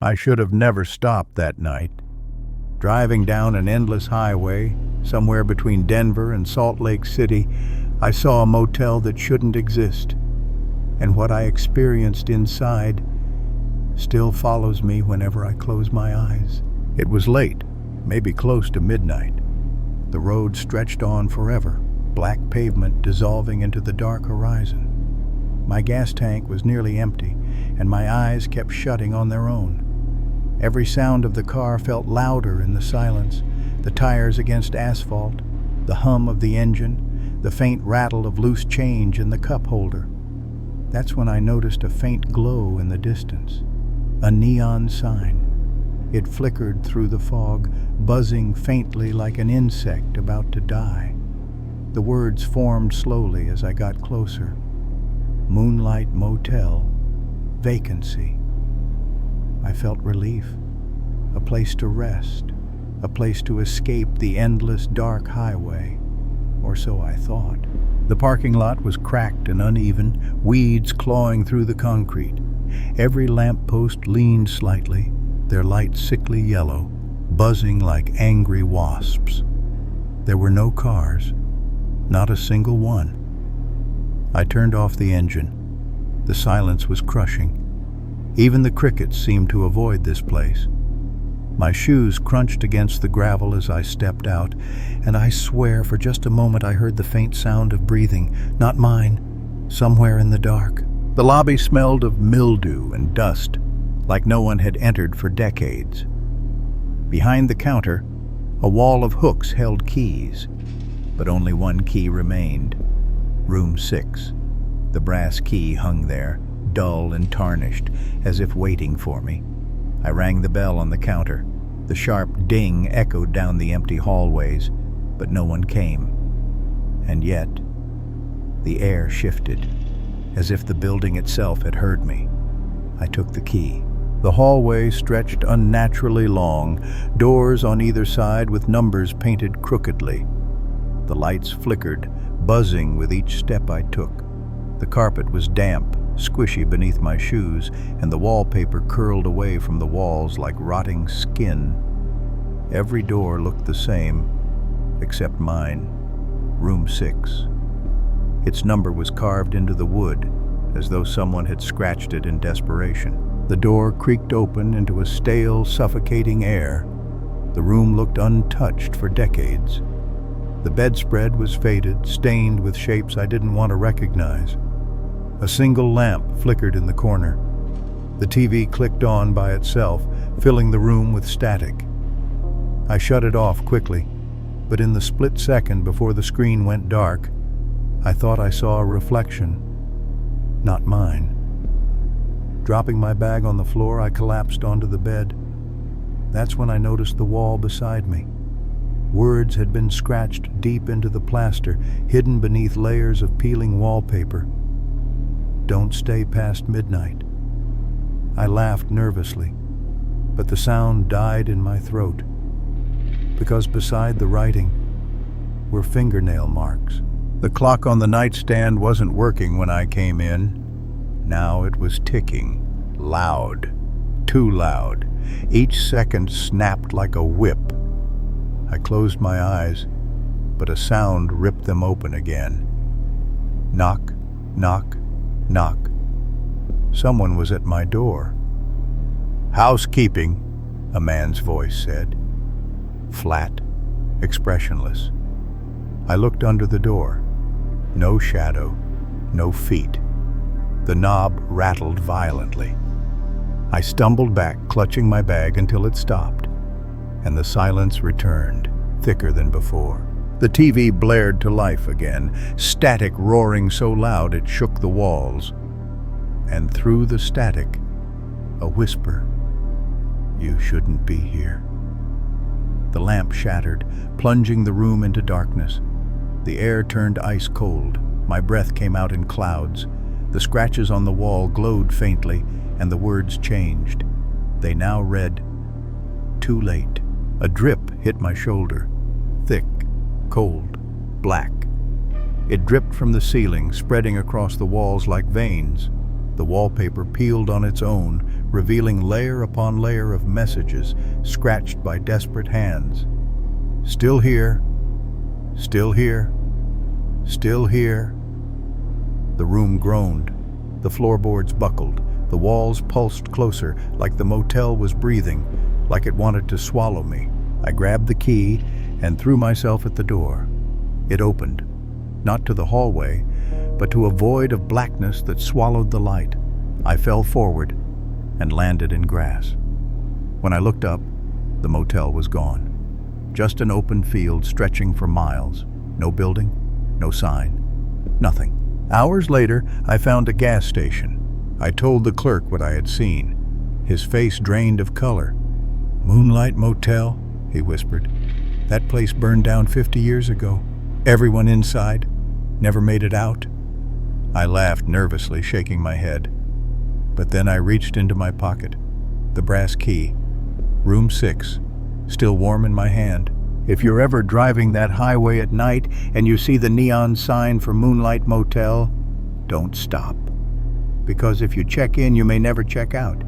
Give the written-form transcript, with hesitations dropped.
I should have never stopped that night. Driving down an endless highway, somewhere between Denver and Salt Lake City, I saw a motel that shouldn't exist. And what I experienced inside still follows me whenever I close my eyes. It was late, maybe close to midnight. The road stretched on forever, black pavement dissolving into the dark horizon. My gas tank was nearly empty, and my eyes kept shutting on their own. Every sound of the car felt louder in the silence, the tires against asphalt, the hum of the engine, the faint rattle of loose change in the cup holder. That's when I noticed a faint glow in the distance, a neon sign. It flickered through the fog, buzzing faintly like an insect about to die. The words formed slowly as I got closer. Moonlight Motel, vacancy. I felt relief, a place to rest, a place to escape the endless dark highway, or so I thought. The parking lot was cracked and uneven, weeds clawing through the concrete. Every lamppost leaned slightly, their light sickly yellow, buzzing like angry wasps. There were no cars, not a single one. I turned off the engine. The silence was crushing. Even the crickets seemed to avoid this place. My shoes crunched against the gravel as I stepped out, and I swear for just a moment I heard the faint sound of breathing, not mine, somewhere in the dark. The lobby smelled of mildew and dust, like no one had entered for decades. Behind the counter, a wall of hooks held keys, but only one key remained. Room 6. The brass key hung there, dull and tarnished, as if waiting for me. I rang the bell on the counter. The sharp ding echoed down the empty hallways, but no one came. And yet, the air shifted, as if the building itself had heard me. I took the key. The hallway stretched unnaturally long, doors on either side with numbers painted crookedly. The lights flickered, buzzing with each step I took. The carpet was damp, squishy beneath my shoes, and the wallpaper curled away from the walls like rotting skin. Every door looked the same, except mine, room 6. Its number was carved into the wood, as though someone had scratched it in desperation. The door creaked open into a stale, suffocating air. The room looked untouched for decades. The bedspread was faded, stained with shapes I didn't want to recognize. A single lamp flickered in the corner. The TV clicked on by itself, filling the room with static. I shut it off quickly, but in the split second before the screen went dark, I thought I saw a reflection. Not mine. Dropping my bag on the floor, I collapsed onto the bed. That's when I noticed the wall beside me. Words had been scratched deep into the plaster, hidden beneath layers of peeling wallpaper. Don't stay past midnight. I laughed nervously, but the sound died in my throat, because beside the writing were fingernail marks. The clock on the nightstand wasn't working when I came in. Now it was ticking, loud, too loud. Each second snapped like a whip. I closed my eyes, but a sound ripped them open again. Knock, knock, knock. Someone was at my door. "Housekeeping," a man's voice said. Flat, expressionless. I looked under the door. No shadow, no feet. The knob rattled violently. I stumbled back, clutching my bag until it stopped, and the silence returned, thicker than before. The TV blared to life again, static roaring so loud it shook the walls. And through the static, a whisper, "You shouldn't be here." The lamp shattered, plunging the room into darkness. The air turned ice cold. My breath came out in clouds. The scratches on the wall glowed faintly, and the words changed. They now read, "Too late." A drip hit my shoulder, thick, cold, black. It dripped from the ceiling, spreading across the walls like veins. The wallpaper peeled on its own, revealing layer upon layer of messages scratched by desperate hands. Still here, still here, still here. The room groaned. The floorboards buckled. The walls pulsed closer, like the motel was breathing, like it wanted to swallow me. I grabbed the key and threw myself at the door. It opened, not to the hallway, but to a void of blackness that swallowed the light. I fell forward and landed in grass. When I looked up, the motel was gone. Just an open field stretching for miles. No building, no sign, nothing. Hours later, I found a gas station. I told the clerk what I had seen. His face drained of color. "Moonlight Motel," he whispered. "That place burned down 50 years ago. Everyone inside never made it out." I laughed nervously, shaking my head. But then I reached into my pocket. The brass key. Room 6, still warm in my hand. If you're ever driving that highway at night and you see the neon sign for Moonlight Motel, don't stop. Because if you check in, you may never check out.